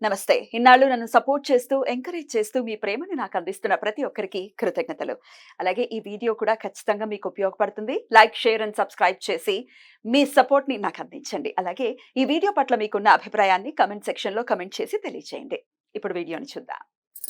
నమస్తే. ఇన్నాళ్ళు నన్ను సపోర్ట్ చేస్తూ, ఎంకరేజ్ చేస్తూ మీ ప్రేమని నాకు అందిస్తున్న ప్రతి ఒక్కరికి కృతజ్ఞతలు. అలాగే ఈ వీడియో కూడా ఖచ్చితంగా మీకు ఉపయోగపడుతుంది. లైక్, షేర్ అండ్ సబ్స్క్రైబ్ చేసి మీ సపోర్ట్‌ని నాకు అందించండి. అలాగే ఈ వీడియో పట్ల మీకున్న అభిప్రాయాన్ని కామెంట్ సెక్షన్‌లో కామెంట్ చేసి తెలియజేయండి. ఇప్పుడు వీడియోని చూద్దాం.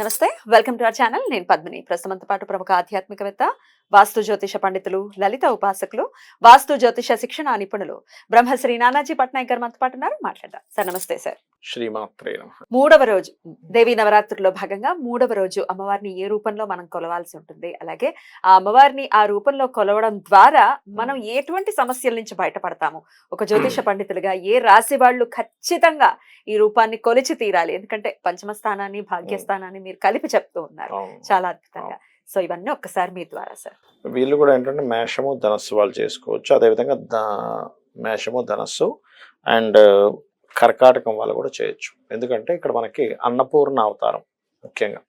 నమస్తే. Welcome to our channel. నేను పద్మిని. ప్రస్తుతంతో పాటు ప్రముఖ ఆధ్యాత్మికవేత్త, వాస్తు జ్యోతిష పండితులు, లలిత ఉపాసకులు, వాస్తు జ్యోతిష శిక్షణ నిపుణులు బ్రహ్మశ్రీ నానాజీ పట్నాయక్ గారు మనతో పాటు ఉన్నారు. మాట్లాడదాం. సార్ నమస్తే సార్. శ్రీమాత్రే నమః. మూడవ రోజు దేవీ నవరాత్రుల్లో భాగంగా మూడవ రోజు అమ్మవారిని ఏ రూపంలో మనం కొలవాల్సి ఉంటుంది, అలాగే ఆ అమ్మవారిని ఆ రూపంలో కొలవడం ద్వారా మనం ఎటువంటి సమస్యల నుంచి బయటపడతాము, ఒక జ్యోతిష పండితులుగా ఏ రాశి వాళ్ళు ఖచ్చితంగా ఈ రూపాన్ని కొలిచి తీరాలి, ఎందుకంటే పంచమ స్థానాన్ని భాగ్యస్థానాన్ని మీరు కలిపి చెప్తూ ఉన్నారు చాలా అద్భుతంగా. సో ఇవన్నీ ఒక్కసారి మీ ద్వారా సార్. వీళ్ళు కూడా ఏంటంటే మేషము ధనస్సు వాళ్ళు చేసుకోవచ్చు, అదేవిధంగా మేషము ధనస్సు అండ్ కర్కాటకం వాళ్ళు కూడా చేయొచ్చు. ఎందుకంటే ఇక్కడ మనకి అన్నపూర్ణ అవతారం. ముఖ్యంగా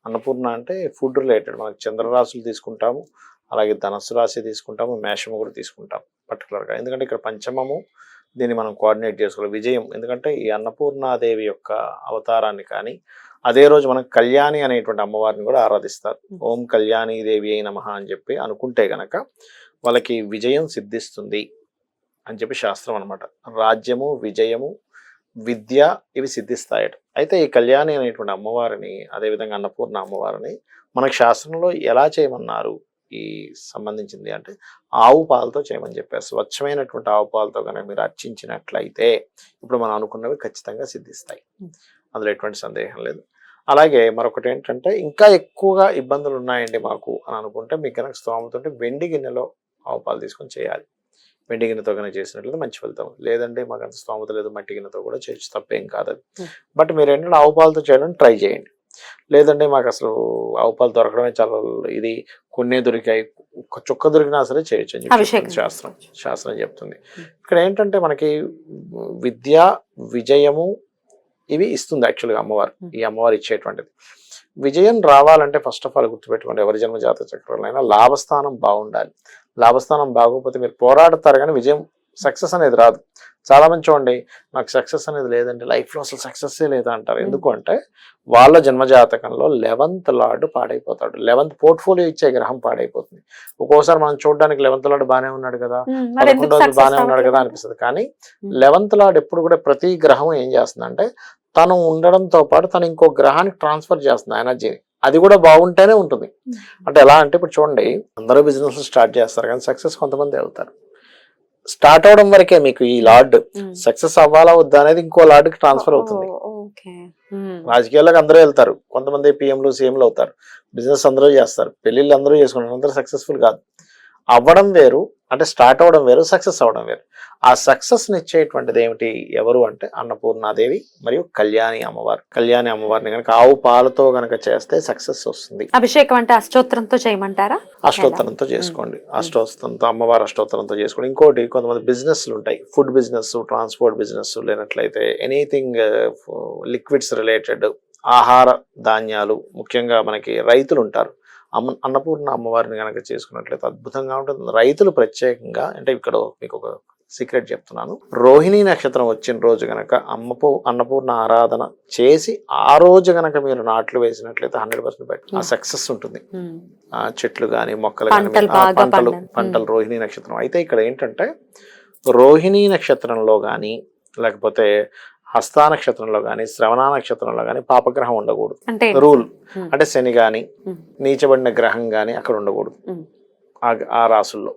అన్నపూర్ణ అంటే ఫుడ్ రిలేటెడ్. మనకి చంద్రరాశులు తీసుకుంటాము, అలాగే ధనస్సు రాశి తీసుకుంటాము, మేషము కూడా తీసుకుంటాం పర్టికులర్గా. ఎందుకంటే ఇక్కడ పంచమము దీన్ని మనం కోఆర్డినేట్ చేసుకోవాలి. విజయం, ఎందుకంటే ఈ అన్నపూర్ణాదేవి యొక్క అవతారాన్ని కానీ అదే రోజు మనకు కళ్యాణి అనేటువంటి అమ్మవారిని కూడా ఆరాధిస్తారు. ఓం కళ్యాణి దేవి అయి నమః అని చెప్పి అనుకుంటే గనక వాళ్ళకి విజయం సిద్ధిస్తుంది అని చెప్పి శాస్త్రం అనమాట. రాజ్యము, విజయము, విద్య ఇవి సిద్ధిస్తాయట. అయితే ఈ కళ్యాణి అనేటువంటి అమ్మవారిని, అదేవిధంగా అన్నపూర్ణ అమ్మవారిని మనకు శాస్త్రంలో ఎలా చేయమన్నారు ఈ సంబంధించింది అంటే ఆవు పాలతో చేయమని చెప్పారు. స్వచ్ఛమైనటువంటి ఆవు పాలతో కనుక మీరు అర్చించినట్లయితే ఇప్పుడు మనం అనుకున్నవి ఖచ్చితంగా సిద్ధిస్తాయి, అందులో ఎటువంటి సందేహం లేదు. అలాగే మరొకటి ఏంటంటే ఇంకా ఎక్కువగా ఇబ్బందులు ఉన్నాయండి మాకు అని అనుకుంటే మీకు కనుక స్తోమత ఉంటే వెండి గిన్నెలో ఆవు పాలు తీసుకొని చేయాలి. వెండి గిన్నెతో కనుక చేసినట్లయితే మంచి ఫలితం. లేదంటే మాకు అంత స్తోమత లేదు, మట్టి గిన్నెతో కూడా చేయొచ్చు, తప్పేం కాదు అది. బట్ మీరు ఏంటంటే ఆవు పాలతో చేయడానికి ట్రై చేయండి. లేదంటే మాకు అసలు ఆవు పాలు దొరకడమే చాలా ఇది, కొన్ని దొరికాయి, ఒక చుక్క దొరికినా సరే చేయొచ్చు అని చెప్పి శాస్త్రం చెప్తుంది. ఇక్కడ ఏంటంటే మనకి విద్య, విజయము ఇవి ఇస్తుంది యాక్చువల్గా అమ్మవారు. ఈ అమ్మవారు ఇచ్చేటువంటిది విజయం రావాలంటే ఫస్ట్ ఆఫ్ ఆల్ గుర్తుపెట్టుకోండి, ఎవరి జన్మ జాతక చక్రంలో లాభస్థానం బాగుండాలి. లాభస్థానం బాగోకపోతే మీరు పోరాడతారు కానీ విజయం, సక్సెస్ అనేది రాదు. చాలా మంది చూడండి, నాకు సక్సెస్ అనేది లేదంటే లైఫ్లో అసలు సక్సెస్సే లేదా అంటారు. ఎందుకు అంటే వాళ్ళ జన్మజాతకంలో 11th లార్డ్ పాడైపోతాడు. 11th పోర్ట్ఫోలియో ఇచ్చే గ్రహం పాడైపోతుంది. ఒక్కోసారి మనం చూడడానికి 11th లార్డ్ బాగానే ఉన్నాడు కదా, 11వ బాగానే ఉన్నాడు కదా అనిపిస్తుంది. కానీ 11th లార్డ్ ఎప్పుడు కూడా ప్రతి గ్రహం ఏం చేస్తుందంటే తను ఉండడంతో పాటు తను ఇంకో గ్రహానికి ట్రాన్స్ఫర్ చేస్తుంది ఎనర్జీని. అది కూడా బాగుంటేనే ఉంటుంది. అంటే ఎలా అంటే ఇప్పుడు చూడండి, అందరూ బిజినెస్ స్టార్ట్ చేస్తారు కానీ సక్సెస్ కొంతమంది అవుతారు. స్టార్ట్ అవడం వరకే మీకు ఈ లార్డ్ సక్సెస్ అవ్వాలా వద్దా అనేది ఇంకో లార్డ్కి ట్రాన్స్ఫర్ అవుతుంది. రాజకీయాలకు అందరూ వెళ్తారు, కొంతమంది పిఎంలు, సీఎంలు అవుతారు, బిజినెస్ అందరూ చేస్తారు, పెళ్లిళ్ళు అందరూ చేసుకుంటారు, అందరూ సక్సెస్ఫుల్ కాదు. అవ్వడం వేరు, అంటే స్టార్ట్ అవ్వడం వేరు, సక్సెస్ అవ్వడం వేరు. ఆ సక్సెస్ నిచ్చేటువంటిది ఏమిటి, ఎవరు అంటే అన్నపూర్ణాదేవి మరియు కళ్యాణి అమ్మవారు. కళ్యాణి అమ్మవారిని కనుక ఆవు పాలతో కనుక చేస్తే సక్సెస్ వస్తుంది. అభిషేకం అంటే అష్టోత్తరంతో చేయమంటారా? అష్టోత్తరంతో చేసుకోండి, అష్టోత్తరంతో అమ్మవారు అష్టోత్తరంతో చేసుకోండి. ఇంకోటి కొంతమంది బిజినెస్లు ఉంటాయి, ఫుడ్ బిజినెస్, ట్రాన్స్పోర్ట్ బిజినెస్, లేనట్లయితే ఎనీథింగ్ లిక్విడ్స్ రిలేటెడ్, ఆహార ధాన్యాలు, ముఖ్యంగా మనకి రైతులు ఉంటారు. అన్నపూర్ణ అమ్మవారిని కనుక చేసుకున్నట్లయితే అద్భుతంగా ఉంటుంది. రైతులు ప్రత్యేకంగా, అంటే ఇక్కడ మీకు ఒక సీక్రెట్ చెప్తున్నాను, రోహిణి నక్షత్రం వచ్చిన రోజు కనుక అన్నపూర్ణ ఆరాధన చేసి ఆ రోజు కనుక మీరు నాట్లు వేసినట్లయితే 100% బెటర్ ఆ సక్సెస్ ఉంటుంది. ఆ చెట్లు కానీ మొక్కలు కానీ పంటలు రోహిణి నక్షత్రం. అయితే ఇక్కడ ఏంటంటే రోహిణి నక్షత్రంలో కానీ లేకపోతే హస్తా నక్షత్రంలో కానీ శ్రవణ నక్షత్రంలో కానీ పాపగ్రహం ఉండకూడదు. రూల్ అంటే శని గాని నీచబడిన గ్రహం గాని అక్కడ ఉండకూడదు ఆ రాసుల్లో.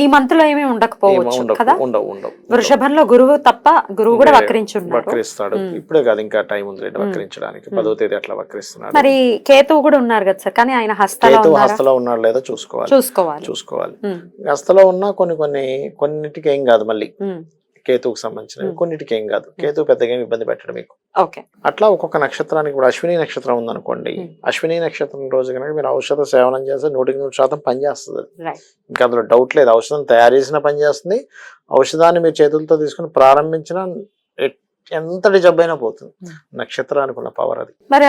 ఈ మంత్ లో ఏమీ ఉండవు. వృషభంలో గురువు తప్ప, గురువు కూడా వక్రిస్తాడు. ఇప్పుడే కాదు, ఇంకా టైం ఉంది వక్రించడానికి. 10వ తేదీ అట్లా వక్రిస్తున్నాడు. మరి కేతువు కూడా ఉన్నారు కదా సార్, కానీ ఆయన హస్తలో ఉన్నాడు లేదో చూసుకోవాలి. హస్తలో ఉన్నా కొన్నిటికి ఏం కాదు, మళ్ళీ కేతువుకు సంబంధించినవి కొన్నిటికి ఏం కాదు. కేతువు పెద్దగా ఇబ్బంది పెట్టడం మీకు. అట్లా ఒక్కొక్క నక్షత్రానికి కూడా, అశ్విని నక్షత్రం ఉందనుకోండి, అశ్విని నక్షత్రం రోజు కనుక మీరు ఔషధ సేవనం చేస్తే 100% పనిచేస్తుంది. ఇంకా అందులో డౌట్ లేదు. ఔషధం తయారు చేసినా పనిచేస్తుంది, ఔషధాన్ని మీరు చేతులతో తీసుకుని ప్రారంభించిన ఎంతటి జబ్బైనా పోతుంది. నక్షత్రానికి ఉన్న పవర్ అది. మరి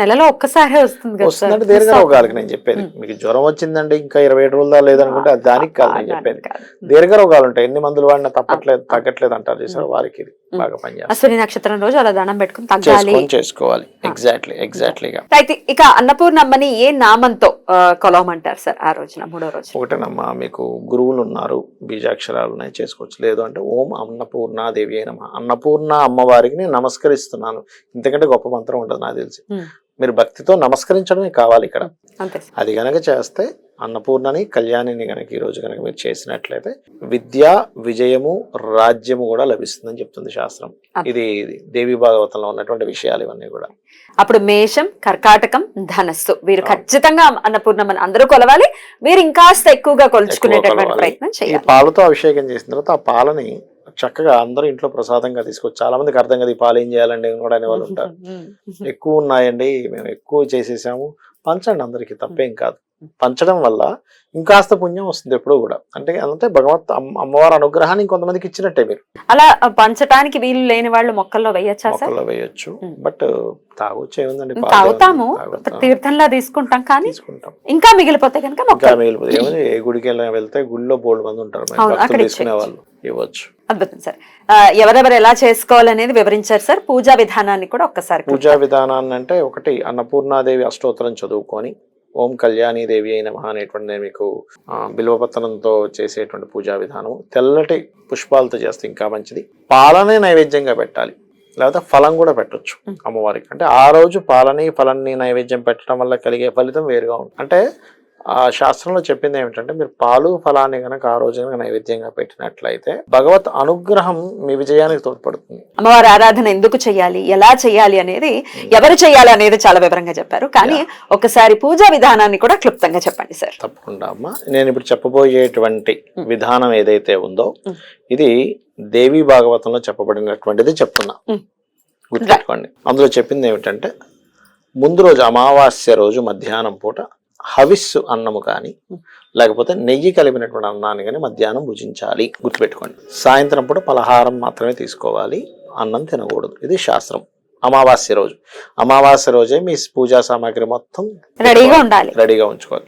నెలలో ఒక్కసారి వస్తుందంటే దీర్ఘ రోగాలకి నేను చెప్పేది. మీకు జ్వరం వచ్చిందండి ఇంకా 27 రోజులు లేదనుకుంటే అది దానికి కాదు నేను చెప్పేది. దీర్ఘ రోగాలు ఉంటాయి, ఎన్ని మందులు వాడినా తగ్గట్లేదు అంటారు చూసారు, వారికి ఇది బాగా పనిచేస్తుంది. అశ్విని నక్షత్రం రోజు అలా దండం పెట్టుకుని తగ్గాలి చేసుకోవాలి. ఎగ్జాక్ట్లీగా అయితే ఇక అన్నపూర్ణమ్మని ఏ నామంతో కొలవమంటారు సార్ ఆ రోజున, మూడో రోజు? ఒకటేనమ్మా, మీకు గురువులు ఉన్నారు, బీజాక్షరాలు ఉన్నాయి, చేసుకోవచ్చు. లేదు అంటే ఓం అన్నపూర్ణాదేవి అయిన అన్నపూర్ణ అమ్మవారికి నేను నమస్కరిస్తున్నాను, ఇంతకంటే గొప్ప మంత్రం ఉంటుంది నాకు తెలిసి. మీరు భక్తితో నమస్కరించడమే కావాలి ఇక్కడ. అది గనక చేస్తే అన్నపూర్ణని కళ్యాణిని గనక ఈ రోజు కనుక మీరు చేసినట్లయితే విద్య, విజయము, రాజ్యము కూడా లభిస్తుందని చెప్తుంది శాస్త్రం. ఇది దేవి భాగవతంలో ఉన్నటువంటి విషయాలు ఇవన్నీ కూడా. అప్పుడు మేషం, కర్కాటకం, ధనస్సు వీరు ఖచ్చితంగా అన్నపూర్ణమ్మని అందరూ కొలవాలి. మీరు ఇంకాస్త ఎక్కువగా కొలుచుకునేటటువంటి ప్రయత్నం చేయాలి. పాలతో అభిషేకం చేసిన తర్వాత ఆ పాలని చక్కగా అందరూ ఇంట్లో ప్రసాదంగా తీసుకొచ్చి, చాలా మందికి అర్థం కదా ఈ పాలు ఏం చేయాలండి కూడా అనే వాళ్ళు ఉంటారు. ఎక్కువ ఉన్నాయండి, మేము ఎక్కువ చేసేసాము, పంచండి అందరికి, తప్పేం కాదు. పంచడం వల్ల ఇంకాస్త పుణ్యం వస్తుంది ఎప్పుడు కూడా. అంటే భగవత్ అమ్మవారి అనుగ్రహాన్ని ఇంకొంతమందికి ఇచ్చినట్టే. మీరు అలా పంచడానికి వీలు లేని వాళ్ళు మొక్కల్లో వేయచ్చా? మొక్కల్లో వేయొచ్చు, బట్ తాగొచ్చు, ఏముందండి, తాగుతాము, తీర్థంలా తీసుకుంటాం, కానీ ఇంకా మిగిలిపోతే కనుక మిగిలిపోతే ఏముంది, ఏ గుడికి వెళ్తే గుడిలో బోల్డ్ మంది ఉంటారు, తీసుకునే వాళ్ళు ఇవ్వచ్చు. అద్భుతం సార్. ఎవరెవరు ఎలా చేసుకోవాలనేది వివరించారు సార్. పూజా విధానాన్ని కూడా ఒక్కసారి. పూజా విధానాన్ని అంటే ఒకటి, అన్నపూర్ణాదేవి అష్టోత్తరం చదువుకొని ఓం కళ్యాణీదేవి అయిన మహా అనేటువంటి నేను మీకు బిల్వపత్రంతో చేసేటువంటి పూజా విధానం. తెల్లటి పుష్పాలతో చేస్తే ఇంకా మంచిది. పాలనే నైవేద్యంగా పెట్టాలి, లేకపోతే ఫలం కూడా పెట్టొచ్చు అమ్మవారికి. అంటే ఆ రోజు ఫలాన్ని నైవేద్యం పెట్టడం వల్ల కలిగే ఫలితం వేరుగా ఉంటుంది. అంటే ఆ శాస్త్రంలో చెప్పింది ఏమిటంటే, మీరు పాలు ఫలాన్ని కనుక ఆ రోజు కనుక నైవేద్యంగా పెట్టినట్లయితే భగవత్ అనుగ్రహం మీ విజయానికి తోడ్పడుతుంది. అమ్మవారి ఆరాధన ఎందుకు చేయాలి, ఎలా చేయాలి అనేది, ఎవరు చేయాలి అనేది చాలా వివరంగా చెప్పారు. కానీ ఒకసారి పూజా విధానాన్ని కూడా క్లుప్తంగా చెప్పండి సార్. తప్పకుండా అమ్మా. నేను ఇప్పుడు చెప్పబోయేటువంటి విధానం ఏదైతే ఉందో ఇది దేవి భాగవతంలో చెప్పబడినటువంటిది చెప్తున్నా, గుర్తుపెట్టుకోండి. అందులో చెప్పింది ఏమిటంటే, ముందు రోజు అమావాస్య రోజు మధ్యాహ్నం పూట హవిస్సు అన్నము కానీ లేకపోతే నెయ్యి కలిపినటువంటి అన్నాన్ని కానీ మధ్యాహ్నం భుజించాలి, గుర్తుపెట్టుకోండి. సాయంత్రం పూట పలహారం మాత్రమే తీసుకోవాలి, అన్నం తినకూడదు. ఇది శాస్త్రం. అమావాస్య రోజే మీ పూజా సామాగ్రి మొత్తం రెడీగా ఉంచుకోవాలి.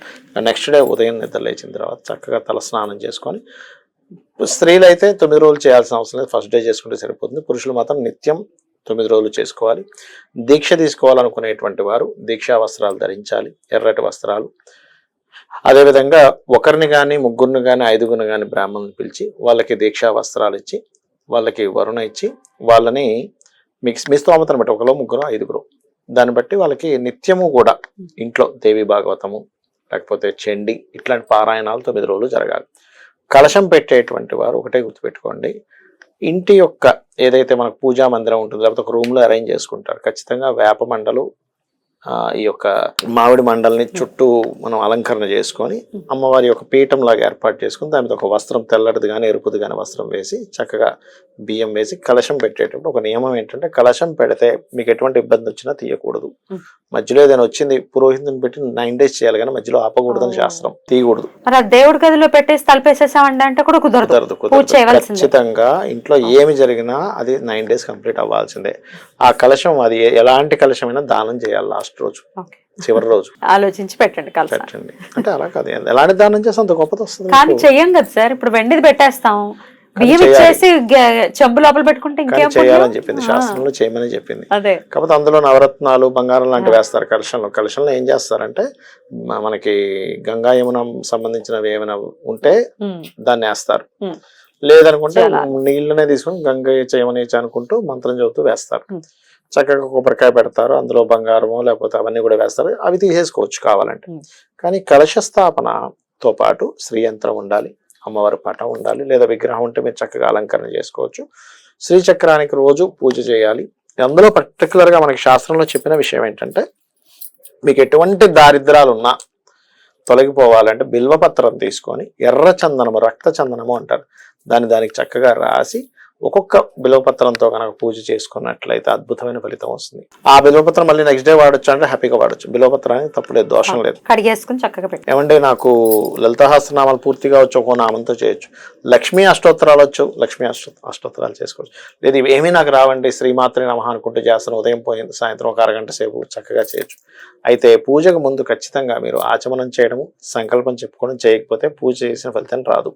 నెక్స్ట్ డే ఉదయం నిద్ర లేచిన తర్వాత చక్కగా తల స్నానం చేసుకొని, స్త్రీలు అయితే 9 రోజులు చేయాల్సిన అవసరం లేదు, ఫస్ట్ డే చేసుకుంటే సరిపోతుంది. పురుషులు మాత్రం నిత్యం 9 రోజులు చేసుకోవాలి. దీక్ష తీసుకోవాలనుకునేటువంటి వారు దీక్షా వస్త్రాలు ధరించాలి, ఎర్రటి వస్త్రాలు. అదేవిధంగా ఒకరిని కానీ, ముగ్గురిని కానీ, 5గురిని కానీ బ్రాహ్మణుని పిలిచి వాళ్ళకి దీక్షా వస్త్రాలు ఇచ్చి, వాళ్ళకి వరుణ ఇచ్చి, వాళ్ళని మీ స్తోమతను బట్టి 1, 3, 5 దాన్ని బట్టి వాళ్ళకి నిత్యము కూడా ఇంట్లో దేవి భాగవతము లేకపోతే చండి ఇట్లాంటి పారాయణాలు 9 రోజులు జరగాలి. కలశం పెట్టేటువంటి వారు ఒకటే గుర్తుపెట్టుకోండి, ఇంటి యొక్క ఏదైతే మనకు పూజా మందిరం ఉంటుందో లేకపోతే ఒక రూమ్ లో అరేంజ్ చేసుకుంటారు, ఖచ్చితంగా వేప మండలు, ఈ యొక్క మామిడి మండల్ని చుట్టూ మనం అలంకరణ చేసుకొని అమ్మవారి యొక్క పీఠం లాగా ఏర్పాటు చేసుకుని దాని మీద ఒక వస్త్రం, తెల్లటిది కానీ ఎరుపుది కానీ వస్త్రం వేసి చక్కగా బియ్యం వేసి కలశం పెట్టేటప్పుడు ఒక నియమం ఏంటంటే, కలశం పెడితే మీకు ఎటువంటి ఇబ్బంది వచ్చినా తీయకూడదు. మధ్యలో ఏదైనా వచ్చింది పురోహితుని పెట్టి 9 days చేయాలి, కానీ మధ్యలో ఆపకూడదని శాస్త్రం, తీయకూడదు. దేవుడి గదిలో పెట్టేసి తలపేసేసామంటే అంటే కూడా కుదరదు. ఖచ్చితంగా ఇంట్లో ఏమి జరిగినా అది 9 days కంప్లీట్ అవ్వాల్సిందే. ఆ కలశం అది ఎలాంటి కలశమైనా దానం చేయాలి లాస్ట్ రోజు, చివరి రోజు ఆలోచించి పెట్టండి. అంటే అలా కాదు, ఎలాంటి దానం చేస్తే అంత గొప్పది వస్తుంది. కానీ చెయ్యం కదా సార్, ఇప్పుడు వెండిది పెట్టేస్తాం, బియ్యం ఇచ్చేసి చెంబు లోపల పెట్టుకుంటే ఇంకేం చేయాలని చెప్పింది శాస్త్రంలో, చేయమని చెప్పింది. కాకపోతే అందులో నవరత్నాలు, బంగారం లాంటివి వేస్తారు కలశంలో ఏం చేస్తారంటే, మనకి గంగా యమున సంబంధించినవి ఏమైనా ఉంటే దాన్ని వేస్తారు, లేదనుకుంటే నీళ్ళనే తీసుకుని గంగ చేయమని అనుకుంటూ మంత్రం చదువుతూ వేస్తారు. చక్కగా కొబ్బరికాయ పెడతారు, అందులో బంగారము లేకపోతే అవన్నీ కూడా వేస్తారు, అవి తీసేసుకోవచ్చు కావాలంటే. కానీ కలశ స్థాపనతో పాటు శ్రీయంత్రం ఉండాలి, అమ్మవారి పటం ఉండాలి, లేదా విగ్రహం ఉంటే మీరు చక్కగా అలంకరణ చేసుకోవచ్చు. శ్రీచక్రానికి రోజు పూజ చేయాలి. అందులో పర్టికులర్ గా మనకి శాస్త్రంలో చెప్పిన విషయం ఏంటంటే, మీకు ఎటువంటి దారిద్రాలు ఉన్నా తొలగిపోవాలంటే బిల్వపత్రం తీసుకొని ఎర్ర చందనము, రక్త చందనము అంటారు, దానికి చక్కగా రాసి ఒక్కొక్క బిల్వపత్రంతో కనుక పూజ చేసుకున్నట్లయితే అద్భుతమైన ఫలితం వస్తుంది. ఆ బిల్వపత్రం మళ్ళీ నెక్స్ట్ డే వాడొచ్చు అంటే హ్యాపీగా వాడచ్చు. బిల్వపత్రానికి తప్పులేదు, దోషం లేదు. కడిగేసుకుని చక్కగా పెట్టి ఏమంటే నాకు లలితాసహస్రనామాలు పూర్తిగా వచ్చు, ఒక్కో నామంతో చేయొచ్చు. లక్ష్మీ అష్టోత్తరాలు వచ్చు, లక్ష్మీ అష్టోత్తరాలు చేసుకోవచ్చు. లేదు ఏమీ నాకు రావండి, శ్రీమాత్రే నమః అనుకుంటూ చేస్తాను, ఉదయం పోయింది సాయంత్రం ఒక అరగంట సేపు చక్కగా చేయొచ్చు. అయితే పూజకు ముందు ఖచ్చితంగా మీరు ఆచమనం చేయడము, సంకల్పం చెప్పుకోవడం చేయకపోతే పూజ చేసిన ఫలితం రాదు.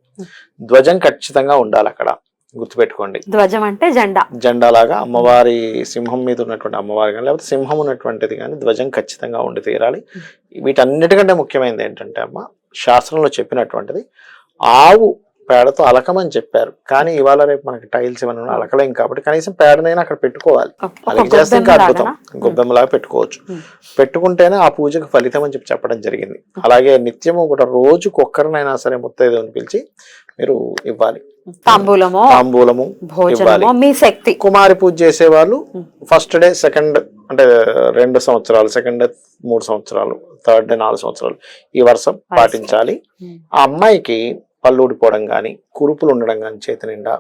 ధ్వజం ఖచ్చితంగా ఉండాలి అక్కడ. గుర్తుపెట్టుకోండి. ధ్వజం అంటే జెండా. జెండా లాగా అమ్మవారి సింహం మీద ఉన్నటువంటి అమ్మవారి కానీ లేకపోతే సింహం ఉన్నటువంటిది కానీ ధ్వజం ఖచ్చితంగా ఉండి తీరాలి. వీటన్నిటికంటే ముఖ్యమైనది ఏంటంటే అమ్మ, శాస్త్రంలో చెప్పినటువంటిది ఆవు పేడతో అలకమని చెప్పారు, కానీ ఇవాళ రేపు మనకి టైల్స్ ఇవన్నీ అలకలేం కాబట్టి కనీసం పేడనైనా అక్కడ పెట్టుకోవాలి. అలాగే చేస్తే ఇంకా అద్భుతం, గొబ్బెమ్మలాగా పెట్టుకోవచ్చు. పెట్టుకుంటేనే ఆ పూజకు ఫలితం అని చెప్పడం జరిగింది. అలాగే నిత్యము కూడా రోజుకు ఒక్కరినైనా సరే ముత్తైదువుని పిలిచి మీరు ఇవ్వాలి. తాంబూలము ఇవ్వాలి. మీ శక్తి. కుమారి పూజ చేసేవాళ్ళు ఫస్ట్ డే, సెకండ్ అంటే 2 సంవత్సరాలు, సెకండ్ డే 3 సంవత్సరాలు, థర్డ్ డే 4 సంవత్సరాలు ఈ వరుస పాటించాలి. ఆ అమ్మాయికి పళ్ళు ఊడిపోవడం కానీ, కురుపులు ఉండడం కానీ, చేతి నిండా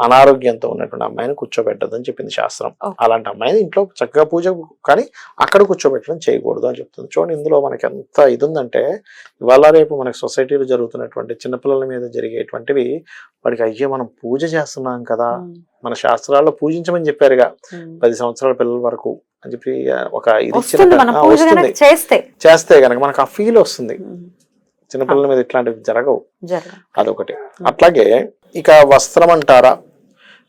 అనారోగ్యంతో ఉన్నటువంటి అమ్మాయిని కూర్చోబెట్టద్దని చెప్పింది శాస్త్రం. అలాంటి అమ్మాయిని ఇంట్లో చక్కగా పూజ కానీ అక్కడ కూర్చోబెట్టడం చేయకూడదు అని చెప్తుంది. చూడండి, ఇందులో మనకి ఎంత ఇది ఉందంటే ఇవాళ రేపు మనకి సొసైటీలో జరుగుతున్నటువంటి చిన్నపిల్లల మీద జరిగేటువంటివి వాడికి అయ్యే మనం పూజ చేస్తున్నాం కదా, మన శాస్త్రాల్లో పూజించమని చెప్పారుగా 10 సంవత్సరాల పిల్లల వరకు అని చెప్పి ఒక ఇది చేస్తే గనక మనకు ఆ ఫీల్ వస్తుంది. చిన్నపిల్లల మీద ఇట్లాంటివి జరగవు, అదొకటి. అట్లాగే ఇక వస్త్రం అంటారా,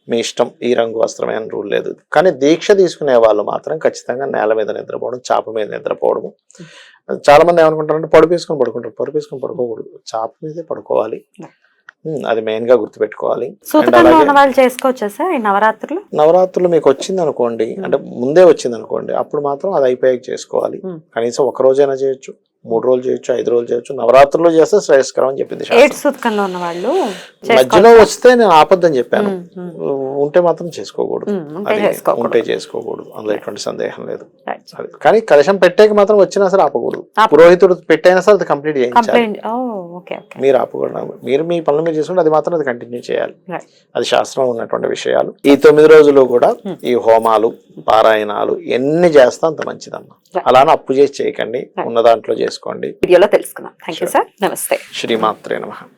మీ ఇష్టం, ఈ రంగు వస్త్రమే అని రూల్ లేదు. కానీ దీక్ష తీసుకునే వాళ్ళు మాత్రం ఖచ్చితంగా నేల మీద నిద్రపోవడం, చాప మీద నిద్రపోవడము. చాలా మంది ఏమనుకుంటారంటే పడుపు వేసుకొని పడుకుంటారు. పడుపు వేసుకొని పడుకోకూడదు, చాప మీదే పడుకోవాలి. అది మెయిన్ గా గుర్తుపెట్టుకోవాలి. నవరాత్రులు మీకు వచ్చింది అనుకోండి, అంటే ముందే వచ్చింది అనుకోండి, అప్పుడు మాత్రం అది అయిపోయాక చేసుకోవాలి. కనీసం 1 రోజైనా చేయొచ్చు, 3 రోజులు చేయొచ్చు, 5 రోజులు చేయొచ్చు. నవరాత్రులు చేస్తే శ్రేయస్కరం అని చెప్పింది. మధ్యలో వస్తే నేను ఆపద్దని చెప్పాను, ఉంటే మాత్రం చేసుకోకూడదు. ఉంటే చేసుకోకూడదు, అందులో ఎటువంటి సందేహం లేదు. కానీ కలశం పెట్టేకి మాత్రం వచ్చినా సరే ఆపకూడదు. పురోహితుడు పెట్టైనా సరే అది కంప్లీట్ చేయించాలి. మీరు ఆపకూడదు, మీరు మీ పనులు మీరు చేసుకుంటే అది మాత్రం అది కంటిన్యూ చేయాలి. అది శాస్త్రంలో ఉన్నటువంటి విషయాలు. ఈ 9 రోజులు కూడా ఈ హోమాలు, పారాయణాలు ఎన్ని చేస్తా అంత మంచిదమ్మా. అలానే అప్పు చేసి చేయకండి, ఉన్న దాంట్లో చేసుకోండి. వీడియోలో తెలుసుకుందాం. Thank you sir. నమస్తే. శ్రీమాత్రే నమః.